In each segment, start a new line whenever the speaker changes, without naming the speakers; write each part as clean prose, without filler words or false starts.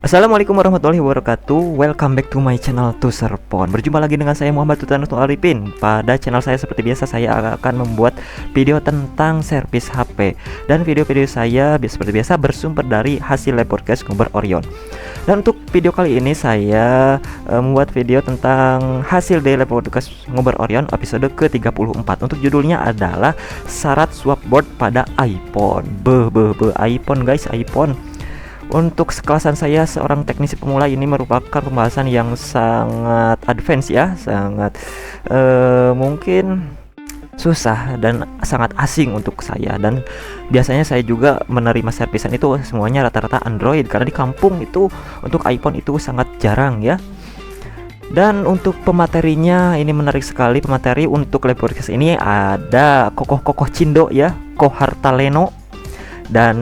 Assalamualaikum warahmatullahi wabarakatuh. Welcome back to my channel Tuserpon. Berjumpa lagi dengan saya Muhammad Tutanus Arifin. Pada channel saya seperti biasa saya akan membuat video tentang servis HP. Dan video-video saya seperti biasa bersumber dari hasil lab podcast Ngober Orion. Dan untuk video kali ini saya membuat video tentang hasil dari lab podcast Ngober Orion episode ke-34. Untuk judulnya adalah syarat swap board pada iPhone. iPhone guys, iPhone. Untuk sekelasan saya seorang teknisi pemula, ini merupakan pembahasan yang sangat advance ya, sangat mungkin susah dan sangat asing untuk saya. Dan biasanya saya juga menerima servisan itu semuanya rata-rata Android, karena di kampung itu untuk iPhone itu sangat jarang ya. Dan untuk pematerinya ini menarik sekali. Pemateri untuk lab podcast ini ada kokoh Cindo ya, Kohartaleno, dan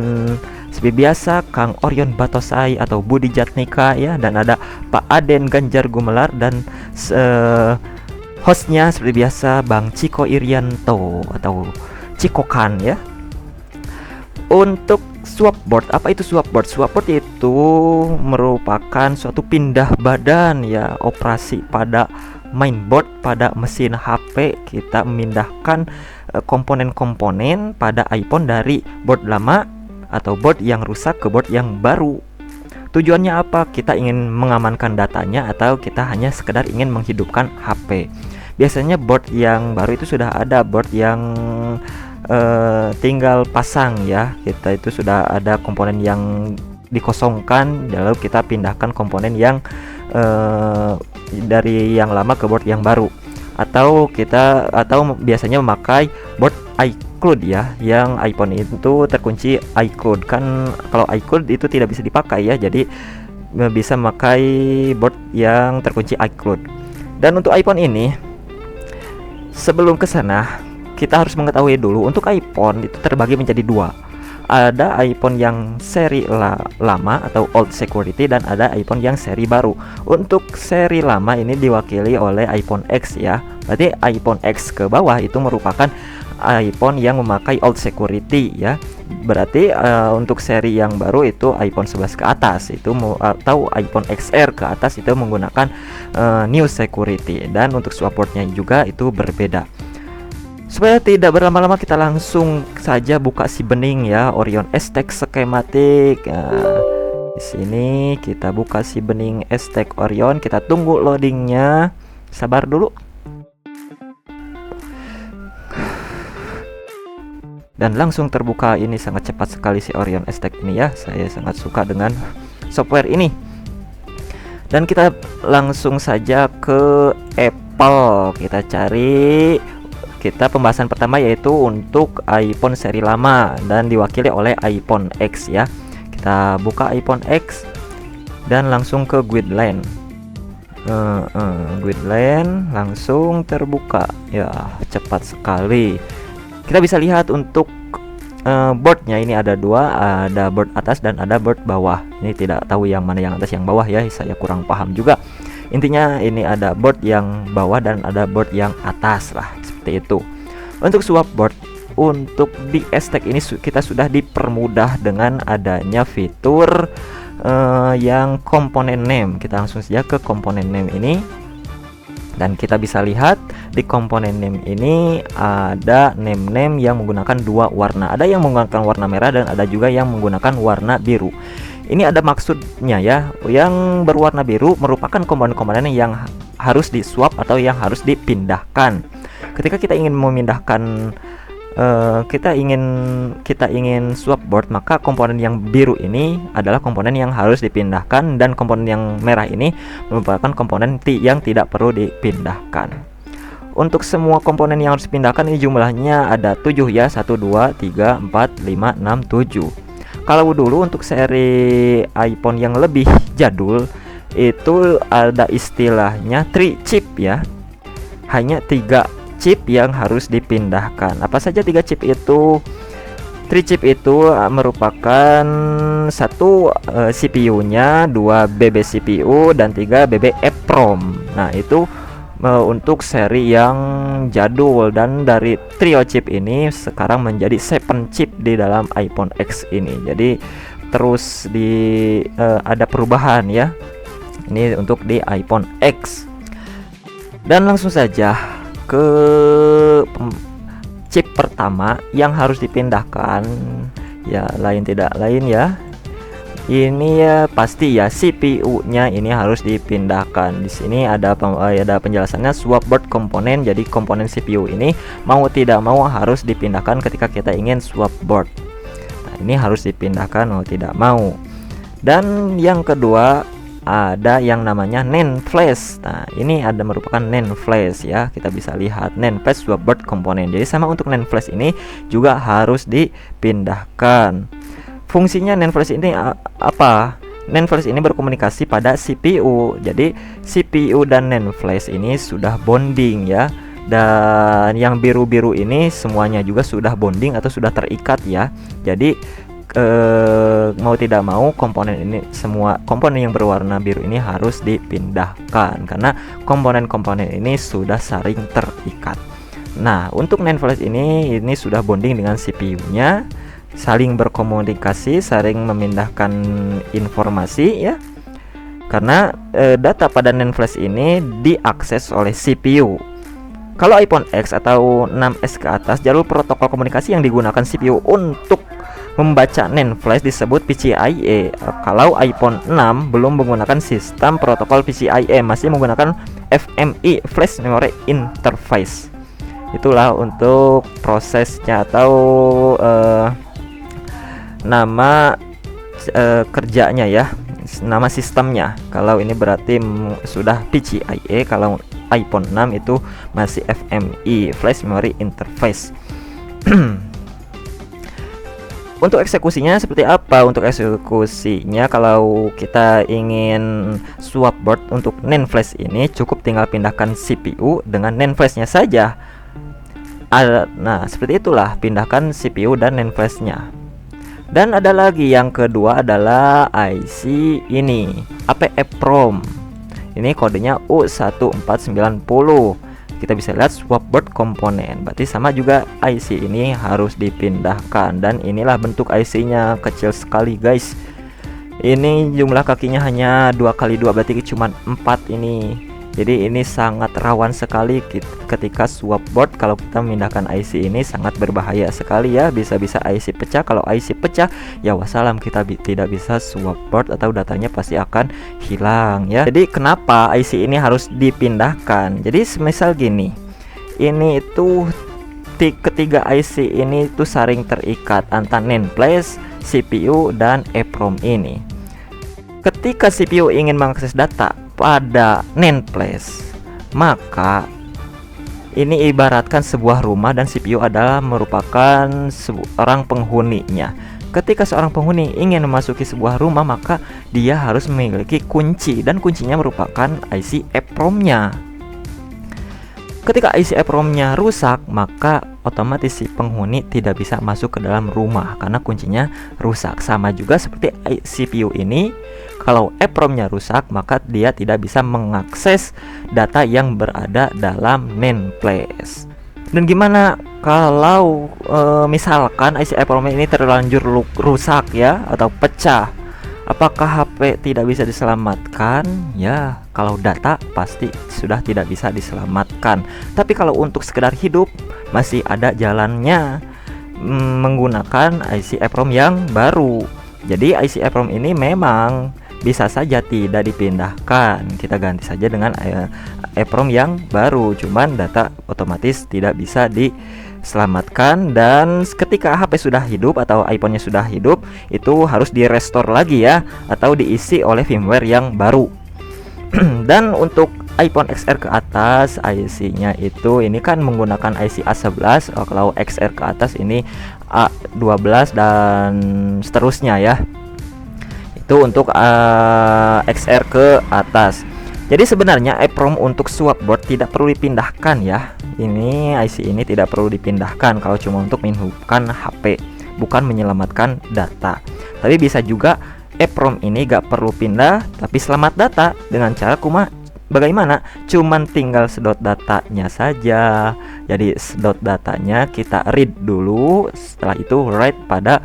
seperti biasa Kang Orion Batosai atau Budi Jatnika ya, dan ada Pak Aden Ganjar Gumelar, dan hostnya seperti biasa Bang Ciko Irianto atau Cikokan ya. Untuk swap board, apa itu swap board? Swap board itu merupakan suatu pindah badan ya, operasi pada mainboard pada mesin HP. Kita memindahkan komponen-komponen pada iPhone dari board lama atau board yang rusak ke board yang baru. Tujuannya apa? Kita ingin mengamankan datanya atau kita hanya sekedar ingin menghidupkan HP. Biasanya board yang baru itu sudah ada board yang tinggal pasang ya. Kita itu sudah ada komponen yang dikosongkan, lalu kita pindahkan komponen yang dari yang lama ke board yang baru. Atau biasanya memakai board iCloud ya, yang iPhone itu terkunci iCloud. Kan kalau iCloud itu tidak bisa dipakai ya, jadi bisa memakai board yang terkunci iCloud. Dan untuk iPhone ini, sebelum ke sana kita harus mengetahui dulu, untuk iPhone itu terbagi menjadi dua. Ada iPhone yang seri lama atau old security, dan ada iPhone yang seri baru. Untuk seri lama ini diwakili oleh iPhone X ya. Berarti iPhone X ke bawah itu merupakan iPhone yang memakai old security ya. Berarti untuk seri yang baru itu iPhone 11 ke atas itu atau iPhone XR ke atas itu menggunakan new security. Dan untuk swap boardnya juga itu berbeda. Supaya tidak berlama-lama, kita langsung saja buka si bening ya, Orion S-Tech Schematic. Di sini kita buka si bening S-Tech Orion, kita tunggu loadingnya. Sabar dulu. Dan langsung terbuka, ini sangat cepat sekali si Orion S-Tech ini ya. Saya sangat suka dengan software ini. Dan kita langsung saja ke Apple. Kita pembahasan pertama yaitu untuk iPhone seri lama dan diwakili oleh iPhone X ya. Kita buka iPhone X dan langsung ke Guideline. Guideline langsung terbuka ya, cepat sekali. Kita bisa lihat untuk boardnya ini ada dua, ada board atas dan ada board bawah. Ini tidak tahu yang mana yang atas yang bawah ya, saya kurang paham juga. Intinya ini ada board yang bawah dan ada board yang atas lah, seperti itu. Untuk swap board, untuk di S-Tech ini kita sudah dipermudah dengan adanya fitur yang komponen name. Kita langsung saja ke komponen name ini. Dan kita bisa lihat di komponen name ini ada name yang menggunakan dua warna. Ada yang menggunakan warna merah dan ada juga yang menggunakan warna biru. Ini ada maksudnya ya. Yang berwarna biru merupakan komponen-komponen yang harus di swap atau yang harus dipindahkan. Ketika kita ingin memindahkan kita ingin swap board, maka komponen yang biru ini adalah komponen yang harus dipindahkan, dan komponen yang merah ini merupakan komponen yang tidak perlu dipindahkan. Untuk semua komponen yang harus dipindahkan ini jumlahnya ada 7 ya, 1, 2, 3, 4, 5, 6, 7. Kalau dulu untuk seri iPhone yang lebih jadul itu ada istilahnya 3 chip ya. Hanya 3 chip yang harus dipindahkan. Apa saja 3 chip itu? 3 chip itu merupakan 1 CPU-nya, 2 BB CPU, dan 3 BB EEPROM. Nah, itu untuk seri yang jadul, dan dari trio chip ini sekarang menjadi 7 chip di dalam iPhone X ini. Jadi terus ada perubahan ya. Ini untuk di iPhone X. Dan langsung saja ke chip pertama yang harus dipindahkan, ya lain tidak lain ya, ini ya pasti ya CPU-nya ini harus dipindahkan. Di sini ada penjelasannya, swap board komponen. Jadi komponen CPU ini mau tidak mau harus dipindahkan ketika kita ingin swap board. Nah, ini harus dipindahkan mau tidak mau. Dan yang kedua ada yang namanya NAND flash. Nah, ini ada merupakan NAND flash ya. Kita bisa lihat NAND flash swap board komponen. Jadi sama untuk NAND flash ini juga harus dipindahkan. Fungsinya NAND flash ini apa? NAND flash ini berkomunikasi pada CPU. Jadi CPU dan NAND flash ini sudah bonding ya. Dan yang biru-biru ini semuanya juga sudah bonding atau sudah terikat ya. Jadi mau tidak mau semua komponen yang berwarna biru ini harus dipindahkan karena komponen-komponen ini sudah saling terikat. Nah, untuk NAND flash ini sudah bonding dengan CPU-nya, saling berkomunikasi, saling memindahkan informasi ya. Karena data pada NAND flash ini diakses oleh CPU. Kalau iPhone X atau 6s ke atas, jalur protokol komunikasi yang digunakan CPU untuk membaca NAND flash disebut PCIe. Kalau iPhone 6 belum menggunakan sistem protokol PCIe, masih menggunakan FMI, Flash Memory Interface. Itulah untuk prosesnya atau nama kerjanya ya, nama sistemnya. Kalau ini berarti sudah PCIe, kalau iPhone 6 itu masih FMI, Flash Memory Interface. Untuk eksekusinya seperti apa? Untuk eksekusinya kalau kita ingin swap board untuk NAND flash ini, cukup tinggal pindahkan CPU dengan NAND flashnya saja. Nah, seperti itulah, pindahkan CPU dan NAND flashnya. Dan ada lagi yang kedua adalah IC ini, AP EEPROM. Ini kodenya U1490. Kita bisa lihat swap board komponen, berarti sama juga IC ini harus dipindahkan. Dan inilah bentuk IC-nya, kecil sekali guys. Ini jumlah kakinya hanya 2x2, berarti cuma 4 ini. Jadi ini sangat rawan sekali ketika swap board. Kalau kita memindahkan IC ini sangat berbahaya sekali ya, bisa-bisa IC pecah. Kalau IC pecah ya wassalam, kita tidak bisa swap board atau datanya pasti akan hilang ya. Jadi kenapa IC ini harus dipindahkan? Jadi semisal gini, ini itu ketiga IC ini tuh saling terikat antara NAND flash, CPU dan EEPROM ini. Ketika CPU ingin mengakses data pada NAND flash, maka ini ibaratkan sebuah rumah dan CPU adalah merupakan seorang penghuninya. Ketika seorang penghuni ingin memasuki sebuah rumah, maka dia harus memiliki kunci, dan kuncinya merupakan IC EEPROM-nya. Ketika IC EEPROM-nya rusak, maka otomatis si penghuni tidak bisa masuk ke dalam rumah karena kuncinya rusak. Sama juga seperti CPU ini, kalau EEPROM-nya rusak, maka dia tidak bisa mengakses data yang berada dalam NAND flash. Dan gimana kalau misalkan IC EEPROM ini terlanjur rusak ya, atau pecah? Apakah HP tidak bisa diselamatkan? Ya, kalau data pasti sudah tidak bisa diselamatkan. Tapi kalau untuk sekedar hidup, masih ada jalannya menggunakan IC EEPROM yang baru. Jadi IC EEPROM ini memang bisa saja tidak dipindahkan. Kita ganti saja dengan EEPROM yang baru. Cuman data otomatis tidak bisa diselamatkan. Dan ketika HP sudah hidup atau iPhone-nya sudah hidup, itu harus di-restore lagi ya, atau diisi oleh firmware yang baru. Dan untuk iPhone XR ke atas, IC-nya itu ini kan menggunakan IC A11. Kalau XR ke atas ini A12 dan seterusnya ya. Itu untuk XR ke atas. Jadi sebenarnya EEPROM untuk swap board tidak perlu dipindahkan ya. Ini IC ini tidak perlu dipindahkan kalau cuma untuk menghidupkan HP, bukan menyelamatkan data. Tapi bisa juga EEPROM ini gak perlu pindah tapi selamat data dengan cara bagaimana? Cuman tinggal sedot datanya saja. Jadi sedot datanya kita read dulu, setelah itu write pada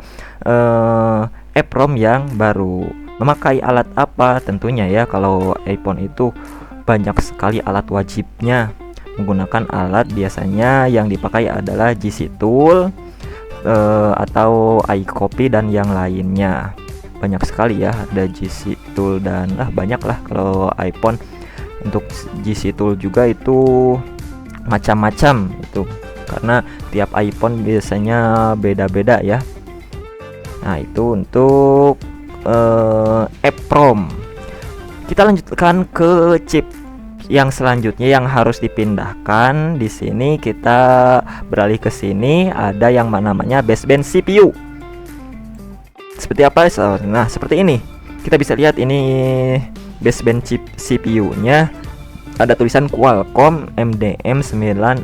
EEPROM yang baru. Memakai alat apa? Tentunya ya, kalau iPhone itu banyak sekali alat wajibnya. Menggunakan alat biasanya yang dipakai adalah GC Tool atau iCopy dan yang lainnya. Banyak sekali ya, ada GC Tool dan banyak lah kalau iPhone. Untuk GC Tool juga itu macam-macam itu, karena tiap iPhone biasanya beda-beda ya. Nah, itu untuk EEPROM. Kita lanjutkan ke chip yang selanjutnya yang harus dipindahkan. Di sini kita beralih ke sini, ada yang namanya baseband CPU. Seperti apa? Nah, seperti ini. Kita bisa lihat ini baseband chip CPU-nya. Ada tulisan Qualcomm MDM 9655.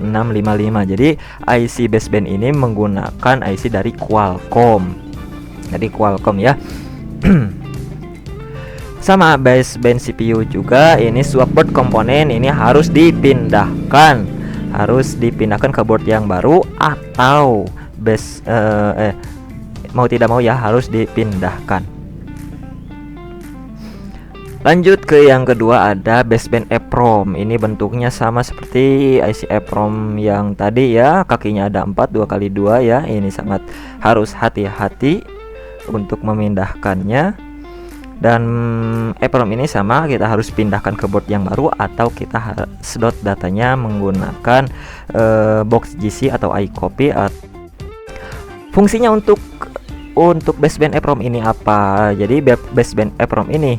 Jadi IC baseband ini menggunakan IC dari Qualcomm. Jadi Qualcomm ya. Sama baseband CPU juga, ini swap board komponen ini harus dipindahkan. Harus dipindahkan ke board yang baru atau mau tidak mau ya harus dipindahkan. Lanjut ke yang kedua, ada baseband EEPROM. Ini bentuknya sama seperti IC EEPROM yang tadi ya. Kakinya ada 4, 2x2 ya. Ini sangat harus hati-hati untuk memindahkannya. Dan EEPROM ini sama, kita harus pindahkan ke board yang baru atau kita sedot datanya menggunakan box GC atau iCopy. Fungsinya untuk baseband EEPROM ini apa? Jadi baseband EEPROM ini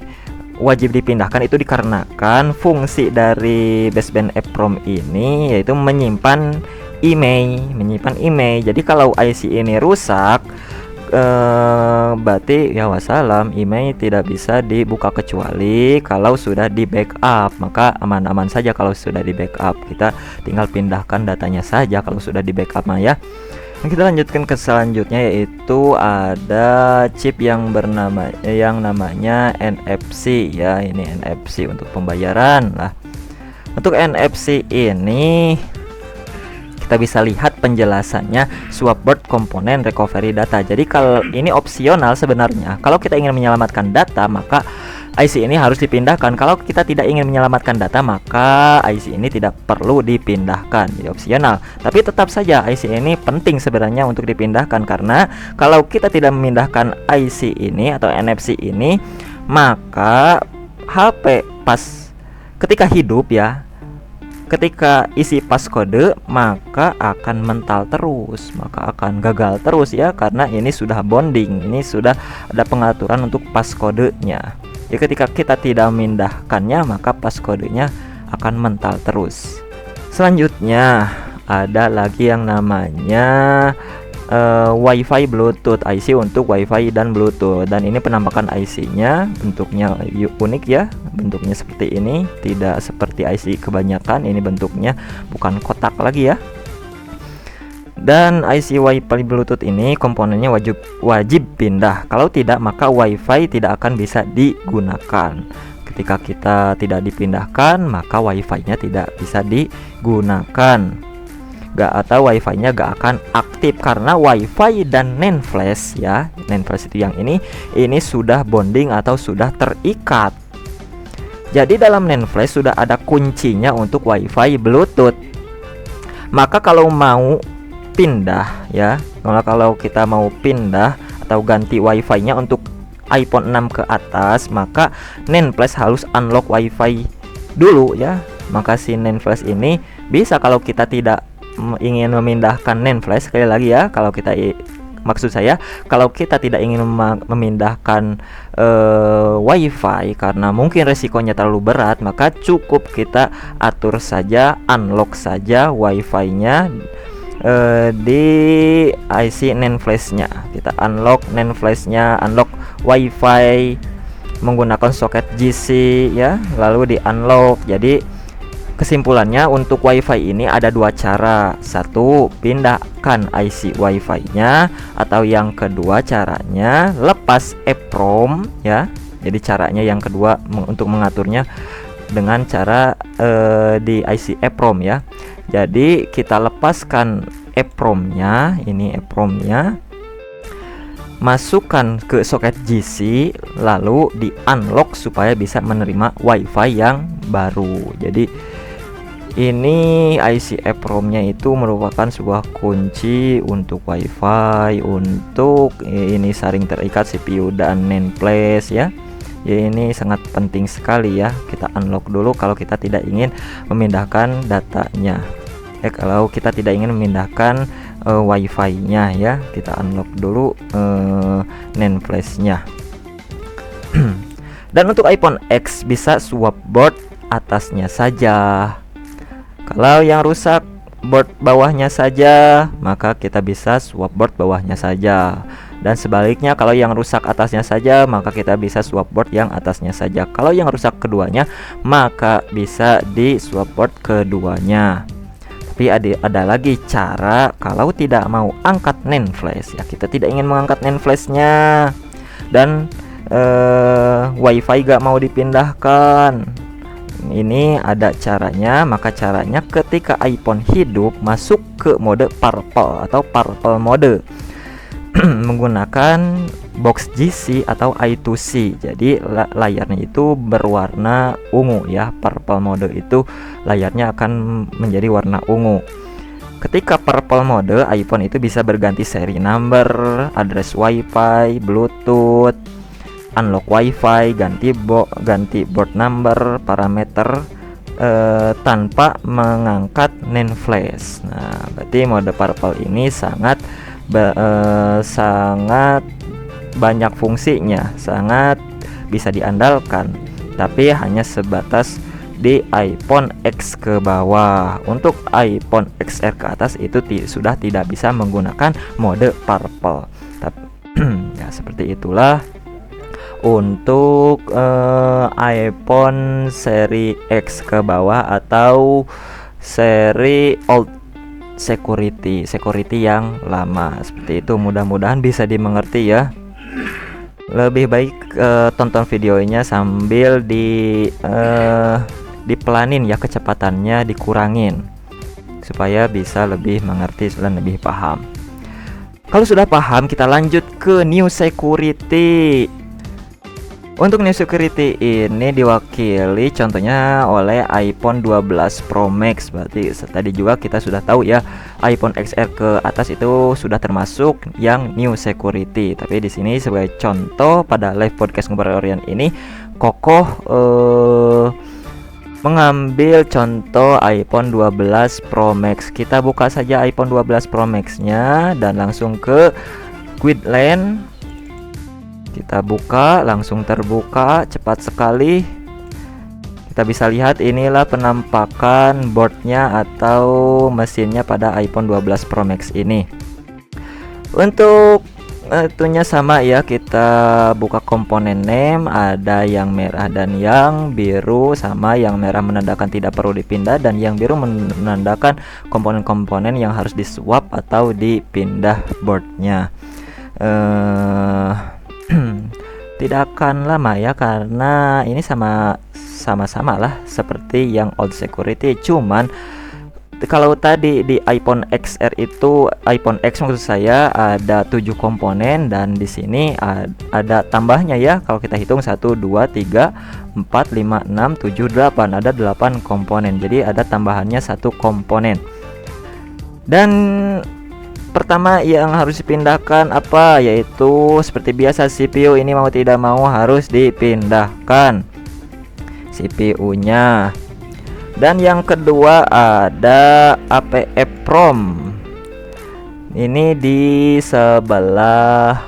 wajib dipindahkan itu dikarenakan fungsi dari baseband EEPROM ini yaitu menyimpan IMEI. Jadi kalau IC ini rusak, berarti ya wassalam, IMEI tidak bisa dibuka kecuali kalau sudah di backup. Maka aman-aman saja kalau sudah di backup, kita tinggal pindahkan datanya saja kalau sudah di backup ya. Kita lanjutkan ke selanjutnya, yaitu ada chip yang namanya NFC ya. Ini NFC untuk pembayaran lah. Untuk NFC ini kita bisa lihat penjelasannya, swap board komponen recovery data. Jadi kalau ini opsional sebenarnya. Kalau kita ingin menyelamatkan data, maka IC ini harus dipindahkan. Kalau kita tidak ingin menyelamatkan data, maka IC ini tidak perlu dipindahkan. Jadi opsional. Tapi tetap saja IC ini penting sebenarnya untuk dipindahkan, karena kalau kita tidak memindahkan IC ini atau NFC ini, maka HP pas ketika hidup ya, ketika isi passcode maka akan mental terus, maka akan gagal terus ya, karena ini sudah bonding, ini sudah ada pengaturan untuk passcode-nya. Jadi ketika kita tidak memindahkannya, maka passcode-nya akan mental terus. Selanjutnya ada lagi yang namanya Wi-Fi Bluetooth, IC untuk Wi-Fi dan Bluetooth. Dan ini penampakan IC-nya bentuknya unik ya, bentuknya seperti ini, tidak seperti IC kebanyakan. Ini bentuknya bukan kotak lagi ya. Dan IC Wi-Fi Bluetooth ini komponennya wajib pindah. Kalau tidak, maka Wi-Fi tidak akan bisa digunakan. Ketika kita tidak dipindahkan, maka Wi-Fi-nya tidak bisa digunakan. Atau Wi-Fi-nya gak akan aktif, karena Wi-Fi dan NAND flash ya, NAND flash itu yang ini sudah bonding atau sudah terikat. Jadi dalam NAND flash sudah ada kuncinya untuk Wi-Fi Bluetooth. Maka kalau mau pindah ya, kalau kita mau pindah atau ganti Wi-Fi-nya untuk iPhone 6 ke atas, maka NAND flash harus unlock Wi-Fi dulu ya. Maka si NAND flash ini bisa, kalau kita tidak ingin memindahkan NAND flash, sekali lagi ya, kalau kita maksud saya kalau kita tidak ingin memindahkan Wi-Fi karena mungkin resikonya terlalu berat, maka cukup kita atur saja, unlock saja Wi-Fi-nya di IC NAND flash-nya. Kita unlock NAND flash-nya, unlock Wi-Fi menggunakan soket GC ya, lalu di unlock. Jadi kesimpulannya untuk Wi-Fi ini ada dua cara. Satu, pindahkan IC Wi-Fi-nya, atau yang kedua caranya lepas EEPROM ya. Jadi caranya yang kedua untuk mengaturnya dengan cara di IC EEPROM ya. Jadi kita lepaskan EEPROM-nya, ini EEPROM-nya, masukkan ke soket GC lalu di unlock supaya bisa menerima WiFi yang baru. Jadi ini IC EPROM-nya itu merupakan sebuah kunci untuk WiFi, untuk ini saring terikat CPU dan NAND flash ya. Ya, ini sangat penting sekali ya. Kita unlock dulu kalau kita tidak ingin memindahkan datanya. Kalau kita tidak ingin memindahkan WiFi-nya ya, kita unlock dulu NAND flash-nya. Dan untuk iPhone X bisa swap board atasnya saja. Kalau yang rusak board bawahnya saja, maka kita bisa swap board bawahnya saja. Dan sebaliknya, kalau yang rusak atasnya saja, maka kita bisa swap board yang atasnya saja. Kalau yang rusak keduanya, maka bisa di swap board keduanya. Tapi ada lagi cara kalau tidak mau angkat NAND flash ya, kita tidak ingin mengangkat NAND flashnya dan WiFi gak mau dipindahkan. Ini ada caranya. Maka caranya ketika iPhone hidup, masuk ke mode purple atau purple mode menggunakan box GC atau I2C. Jadi layarnya itu berwarna ungu ya. Purple mode itu layarnya akan menjadi warna ungu. Ketika purple mode, iPhone itu bisa berganti seri number, address WiFi, Bluetooth, unlock WiFi, ganti board number, parameter tanpa mengangkat NAND flash. Nah, berarti mode purple ini sangat banyak fungsinya, sangat bisa diandalkan, tapi hanya sebatas di iPhone X ke bawah. Untuk iPhone XR ke atas itu sudah tidak bisa menggunakan mode purple. Ya, seperti itulah untuk iPhone seri X ke bawah atau seri old security yang lama. Seperti itu, mudah-mudahan bisa dimengerti ya. Lebih baik tonton videonya sambil dipelanin ya, kecepatannya dikurangin supaya bisa lebih mengerti dan lebih paham. Kalau sudah paham, kita lanjut ke new security. Untuk new security ini diwakili contohnya oleh iPhone 12 Pro Max. Berarti tadi juga kita sudah tahu ya, iPhone XR ke atas itu sudah termasuk yang new security. Tapi di sini sebagai contoh pada live podcast Ngobrol Orion ini, Kokoh mengambil contoh iPhone 12 Pro Max. Kita buka saja iPhone 12 Pro Max-nya dan langsung ke Quidland. Kita buka, langsung terbuka cepat sekali. Kita bisa lihat inilah penampakan boardnya atau mesinnya pada iPhone 12 Pro Max ini. Untuk itunya sama ya, kita buka komponen name, ada yang merah dan yang biru. Sama, yang merah menandakan tidak perlu dipindah dan yang biru menandakan komponen-komponen yang harus diswap atau dipindah boardnya. Tidak akan lama ya, karena ini sama-sama lah seperti yang old security. Cuman kalau tadi di iPhone XR itu, iPhone X maksud saya, ada 7 komponen dan di sini ada tambahnya ya. Kalau kita hitung 1 2 3 4 5 6 7 8, ada 8 komponen. Jadi ada tambahannya 1 komponen. Dan pertama yang harus dipindahkan apa? Yaitu seperti biasa CPU ini mau tidak mau harus dipindahkan CPU-nya. Dan yang kedua ada APEPROM. Ini di sebelah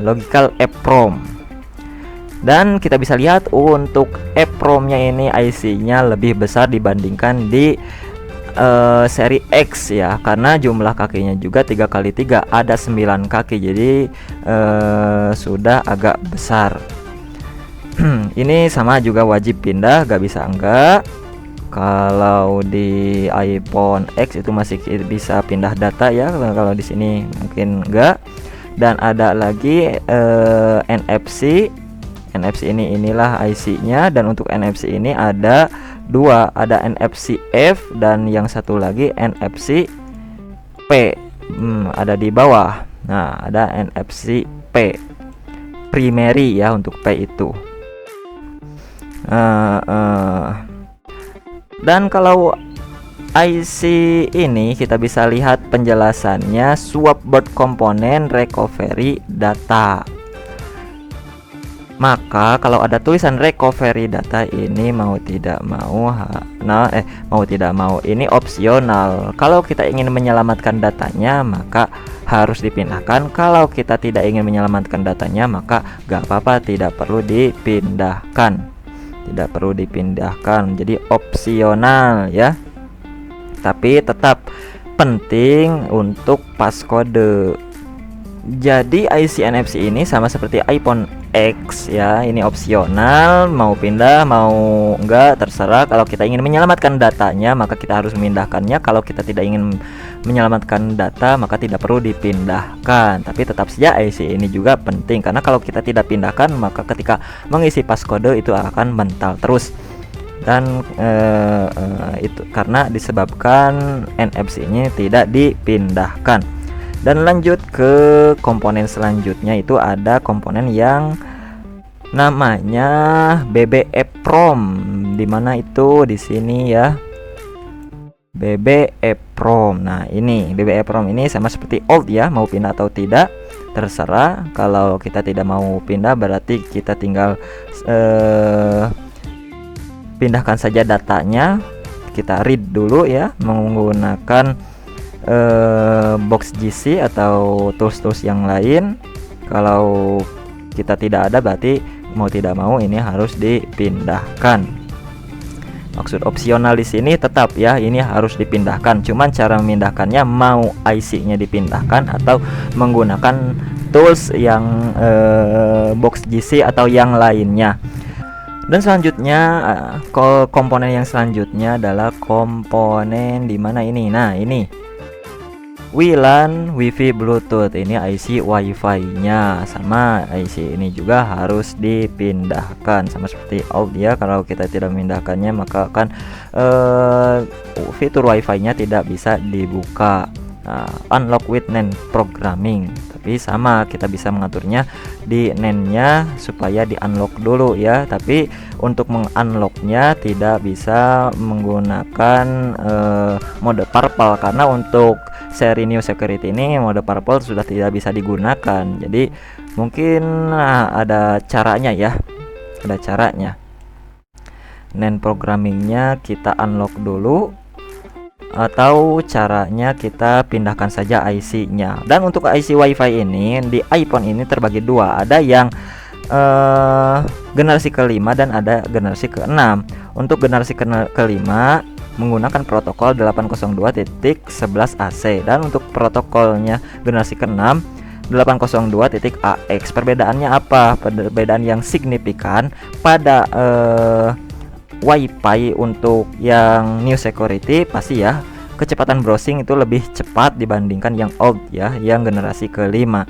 Logical EPROM. Dan kita bisa lihat untuk EPROM-nya ini IC-nya lebih besar dibandingkan di seri X ya, karena jumlah kakinya juga 3x3, ada 9 kaki, jadi sudah agak besar. Ini sama juga wajib pindah, gak bisa enggak. Kalau di iPhone X itu masih bisa pindah data ya, kalau di sini mungkin enggak. Dan ada lagi NFC inilah IC-nya. Dan untuk NFC ini ada 2, ada NFC F dan yang satu lagi NFC P, ada di bawah. Nah, ada NFC P primary ya, untuk P itu. Dan kalau IC ini kita bisa lihat penjelasannya, swap board komponen recovery data. Maka kalau ada tulisan recovery data ini mau tidak mau ini opsional. Kalau kita ingin menyelamatkan datanya maka harus dipindahkan. Kalau kita tidak ingin menyelamatkan datanya maka gak apa-apa, tidak perlu dipindahkan. Jadi opsional ya. Tapi tetap penting untuk passcode. Jadi IC NFC ini sama seperti iPhone X ya, ini opsional, mau pindah mau enggak terserah. Kalau kita ingin menyelamatkan datanya maka kita harus memindahkannya. Kalau kita tidak ingin menyelamatkan data maka tidak perlu dipindahkan. Tapi tetap saja IC ini juga penting, karena kalau kita tidak pindahkan maka ketika mengisi passcode itu akan mental terus. Dan itu karena disebabkan NFC-nya tidak dipindahkan. Dan lanjut ke komponen selanjutnya, itu ada komponen yang namanya BB-EEPROM. Dimana itu di sini ya, BB-EEPROM. Nah ini BB-EEPROM ini sama seperti old ya, mau pindah atau tidak terserah. Kalau kita tidak mau pindah berarti kita tinggal pindahkan saja datanya. Kita read dulu ya menggunakan box GC atau tools-tools yang lain. Kalau kita tidak ada berarti mau tidak mau ini harus dipindahkan. Maksud opsional di sini tetap ya, ini harus dipindahkan. Cuman cara memindahkannya mau IC-nya dipindahkan atau menggunakan tools yang box GC atau yang lainnya. Dan selanjutnya komponen yang selanjutnya adalah komponen di mana ini. Nah, ini WLAN, WiFi, Bluetooth. Ini IC WiFi-nya, sama IC ini juga harus dipindahkan sama seperti old ya. Kalau kita tidak memindahkannya maka akan fitur WiFi-nya tidak bisa dibuka. Unlock with NAND programming, tapi sama kita bisa mengaturnya di NAND-nya supaya di unlock dulu ya. Tapi untuk mengunlocknya tidak bisa menggunakan mode purple, karena untuk seri New Security ini mode purple sudah tidak bisa digunakan. Jadi mungkin ada caranya ya, ada caranya. NAND programmingnya kita unlock dulu, atau caranya kita pindahkan saja IC-nya. Dan untuk IC WiFi ini di iPhone ini terbagi dua, ada yang generasi kelima dan ada generasi ke-6. Untuk generasi kelima menggunakan protokol 802.11ac, dan untuk protokolnya generasi ke-6 802.ax. Perbedaannya apa? Perbedaan yang signifikan pada WiFi untuk yang New Security pasti ya, kecepatan browsing itu lebih cepat dibandingkan yang old ya, yang generasi kelima.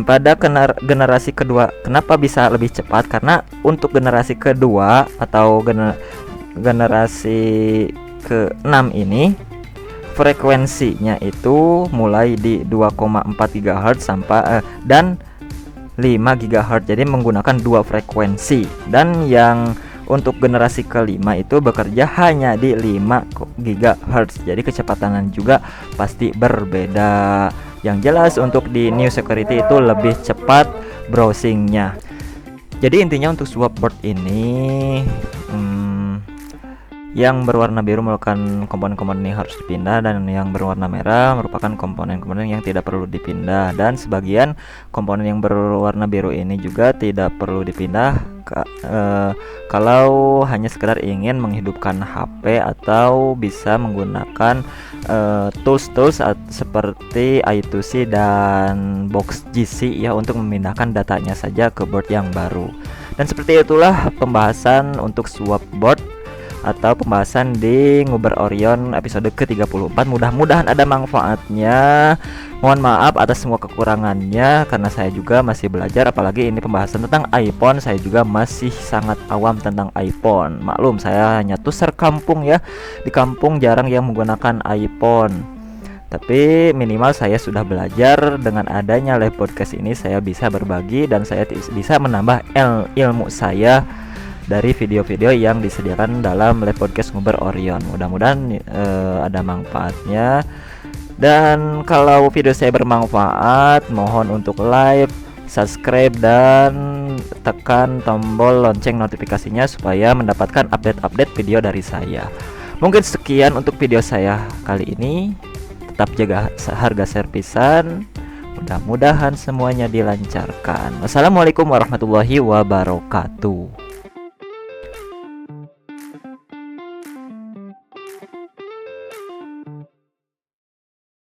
Pada generasi kedua, kenapa bisa lebih cepat? Karena untuk generasi kedua atau generasi ke-6 ini frekuensinya itu mulai di 2,4 GHz sampai dan 5 GHz. Jadi menggunakan dua frekuensi. Dan yang untuk generasi kelima itu bekerja hanya di 5 GHz. Jadi kecepatannya juga pasti berbeda. Yang jelas untuk di New Security itu lebih cepat browsingnya. Jadi intinya untuk swap board ini yang berwarna biru merupakan komponen-komponen yang harus dipindah, dan yang berwarna merah merupakan komponen-komponen yang tidak perlu dipindah. Dan sebagian komponen yang berwarna biru ini juga tidak perlu dipindah kalau hanya sekedar ingin menghidupkan HP atau bisa menggunakan tools seperti I2C dan box GC ya, untuk memindahkan datanya saja ke board yang baru. Dan seperti itulah pembahasan untuk swap board atau pembahasan di Nguber Orion episode ke-34. Mudah-mudahan ada manfaatnya. Mohon maaf atas semua kekurangannya, karena saya juga masih belajar, apalagi ini pembahasan tentang iPhone. Saya juga masih sangat awam tentang iPhone. Maklum, saya hanya tuser kampung ya. Di kampung jarang yang menggunakan iPhone. Tapi minimal saya sudah belajar. Dengan adanya live podcast ini saya bisa berbagi dan saya bisa menambah ilmu saya dari video-video yang disediakan dalam live podcast Nguber Orion. Mudah-mudahan ada manfaatnya. Dan kalau video saya bermanfaat, mohon untuk like, subscribe, dan tekan tombol lonceng notifikasinya supaya mendapatkan update-update video dari saya. Mungkin sekian untuk video saya kali ini. Tetap jaga harga servisan. Mudah-mudahan semuanya dilancarkan. Wassalamualaikum warahmatullahi wabarakatuh.